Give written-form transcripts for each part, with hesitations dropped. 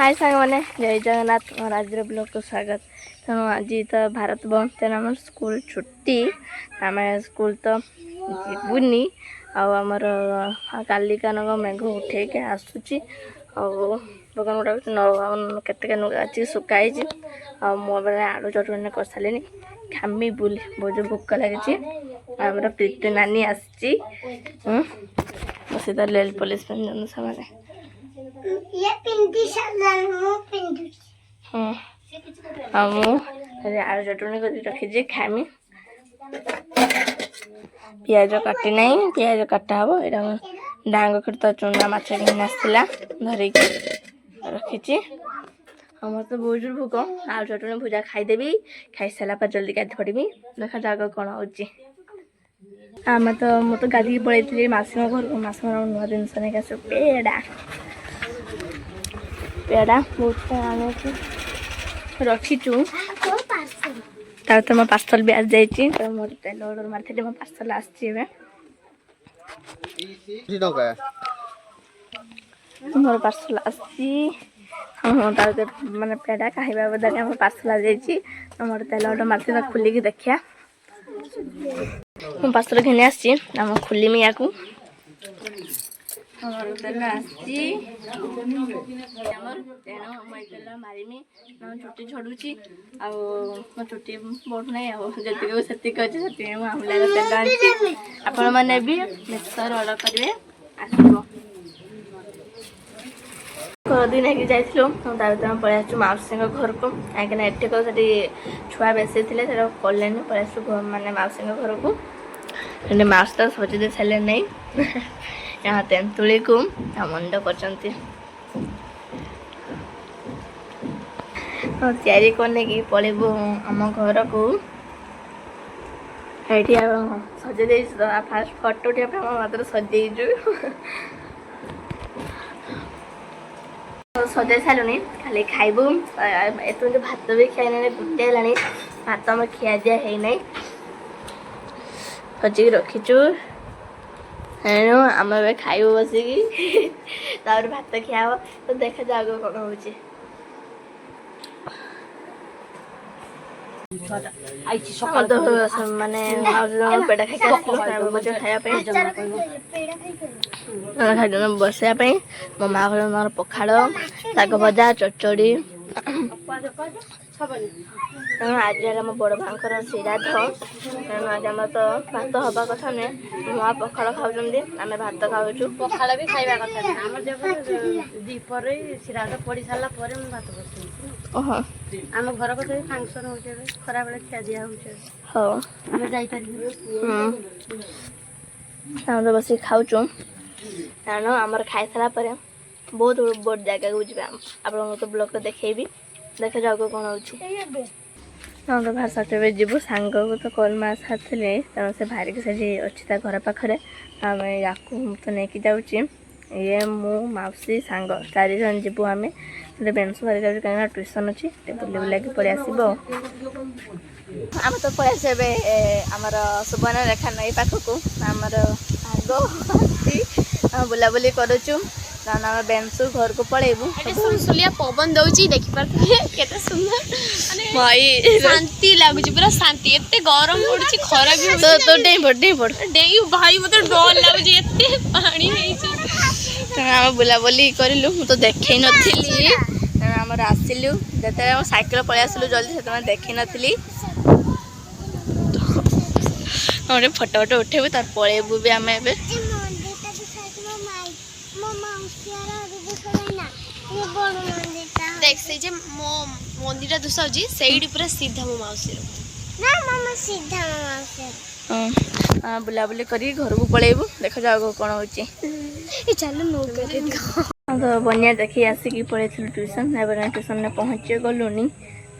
हाय सांग मैंने जय जगन्नाथ और आज ब्लॉग को स्वागत। तेणु आज तो भारत बंद तेणु आम स्कूल छुट्टी आम स्कूल तो जीवनी आमर कालिका नग मेघ उठे आसूची बगन गुटा केते अच्छी सुखाई मोबाइल आलू चटनी कर सारे खामी बुली बहुत भोक लगी आम प्रीति नानी आसी बस लेल पुलिस से ये पिंडी सालन मु पिंडी आलू चटनी कर रखी खामी पियाज काटी ना पियाज काटा हम यहाँ डांग तो चुना माछ कि आसला धरिक रखी मत तो बहुत जोर भोक आलू चटनी भुजा खाईदेवी खाई सारा जल्दी गाधी पड़ी देखा जाग कौन हो आम तो गाधी पलि मासी घर को मासी नुआ जिनस नहीं आस पेड़ा पेड़ा बहुत आने रखीचु मो पार्सल भी आस जाइए मोर तेल ऑर्डर मारी मो पार्सल आसर मोर पार्सल आसी माने पेड़ा खाइबा बदले मोर पार्सल आ जाइए मोर तेल ऑर्डर मारी खोलिक देखिया मो पार्सल घिनी आसी खोलमी या तेल आसी तेल मारिमी चुटी झड़ुची मो चुटी बढ़ुना जी अच्छे आमूल तेल आनी आपण मैंने भी मिक्सर ऑर्डर करेंगे आसो दिन है जाइलु पलि आसु मौसी घर को कहीं एटे को छुआ बेसी थे कले पलि आसु मानने मौसी घर को मौसी तो सजी दे सारे नहीं यहाँ तेंतुली को मंड कर तैयारी करने की पलू आम घर को ये सजे फास्ट फटो उठा मात्र सजेजु सजे सारूनी खाली खाइबू एत भात भी खाई ना गुटे है भात आम खिया दिया है ना सजिक रखीचु तेणु आम ए खाइबू बसिकी भात खिया हो तो देखा जाओ कौन हो माने पेड़ा खाई बसापी मो माँ घर पखाड़ शाग भजा चचड़ी तेणु आज आम बड़ माँ श्राद्ध तेणु आज आम तो भात हवा कथा नुहे माँ पखाड़ खाऊँ आम भात खाऊ पखाड़ भी खाइबा कथा आम जब दीपर श्राद्ध पड़ी सारा भात बस ओह आम घर कथा भी फंक्शन हो खरा बेले खिया दिया हाँ आम जापर तो बस खाऊँ तेणु आमर खाई सारा बहुत बड़ जगह को जाए आप तो ब्लॉग देखेबी देखा जाओ कौन हो तो बाहर सटे जीवु सांग को तो कल मास सारे तेणु से भारी की से अच्छी घर पाखे आम या तो लेकिन जाऊँगी ये मु मौसी सांग 4 जन जीवु आम बेंसु भारी जाऊँ कहीं ट्यूशन अच्छी बुले बुला पलि आसब आम तो पलि आसे आमर सुबर्ण रेखा नई पाखक आमर आग बुलाबुली करुचु आम बेंसु घर को पलैबू सुलसुलिया पवन दौची देखि पारे केते सुंदर भाई शांति लागुची पूरा शांति एते गरम पड़ुची खरा भी तो डेई पड़ भाई मते डर लागुची एते पानी हेची आम बुलाबुली करूँ मुझे देखी नी आम आसलु जो साइकेल पलि आसलु जल्दी से देखी नी गोटे फटो फटो उठेबू तार पलैबू भी आम ए देख से जे मो मंदिर दुसाउजी सेइडी पूरा सीधा मो माउसी ना मामा सीधा मामा हाँ बुलाबुली करी घर को पलैबू देखा जाओ कौन हो चलो नो करे तो बनिया देखी आसिक पलि ट्यूशन ट्यूशन में पहुँचे गलुनी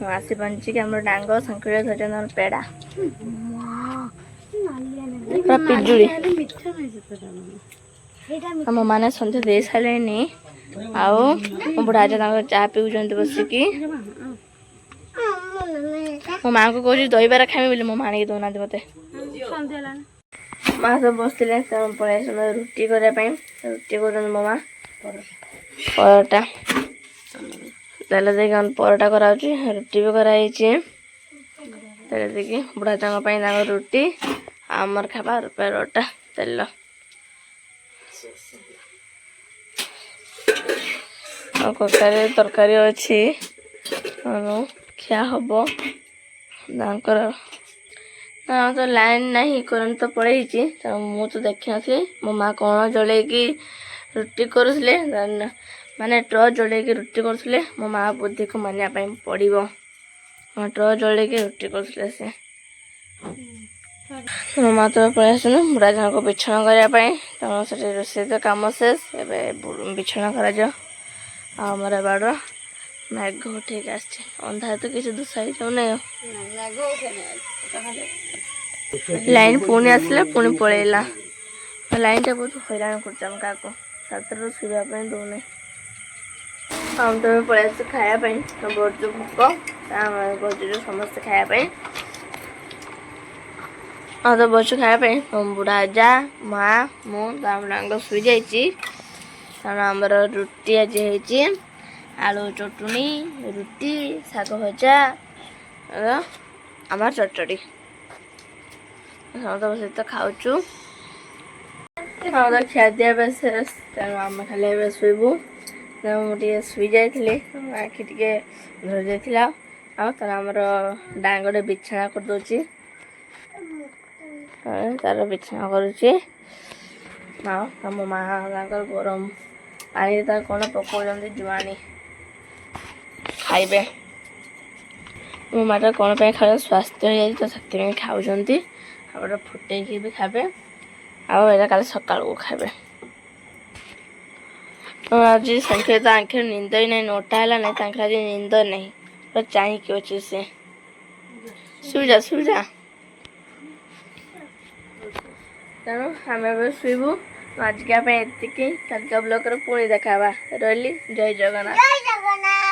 आसी पहुँची आम डांग शंकर धरन पेड़ा पिजुड़ी मो मैंने सन्ध्या दे सारे आओ बुढ़ा आज चा पीऊँ बसिकी मो माँ को कह दहीबार खाई बोली मो माँ दौना मत माँ सब बस पलि रुटी करने रुटी कर मो माँ परोटा तेल देके परोटा कराऊँ रुटी भी कराई तेल देके बुढ़ा चांग रुटी आमर खावा परोटा तेल ककारी तरकारी अच्छी क्या हम तो लाइन नहीं करंट तो पड़े तो मु तो देखी नी मो माँ कौन जलैकी रुटी करुले माने ट्रच जलैकी रुटी करुले मो माँ बुद्धि को मानिया पड़ो ट्रच जलैकी रुटी करुले से मो माँ तो पलि आसन बुढ़ा जन को बिछना करने तेणु से रोषे तो कम शेष ए बिछना कर आमर बाड़ मेघ उठेक अंधार तो किसी दुसाई जाऊना लाइन पुणी आसला पुणी पलैला लाइन टा बहुत हैरान कर शुवाई दौना हम तो पलि आस खायापी बहुत भोक बजू समस्त खायापी हाँ तो बच्चों खायापी बुढ़ा जा माँ मुझे शुई जाइए कारण आमर रुटी आज है आलू चटुनी रुटी शाग भजा आम चटड़ी समस्त बस तो खाऊँ हाँ तो खिया दिया शेष तेणु आम खाली शुबू मुझे शुई जाइए आखि टे धरी जाता आमर डांगड़े बिछना करदे तार बिछना करुच्ची मो माँ गरम पानी कौन पकाउं जुआनी खाइबे मो माँ कौन खाए स्वास्थ्य हो जाए तो से खाऊँ फुटे भी खाबे आा काली सका खाबे आज संख्या तो आंखेर निंद ही नहीं नोटा है ना आज निंद नहीं पूरा चाहिए अच्छे से शुजा तेणु आम शुबू आज के एतिकी कल ब्लॉग पुणी देखा रही जय जगन्नाथ।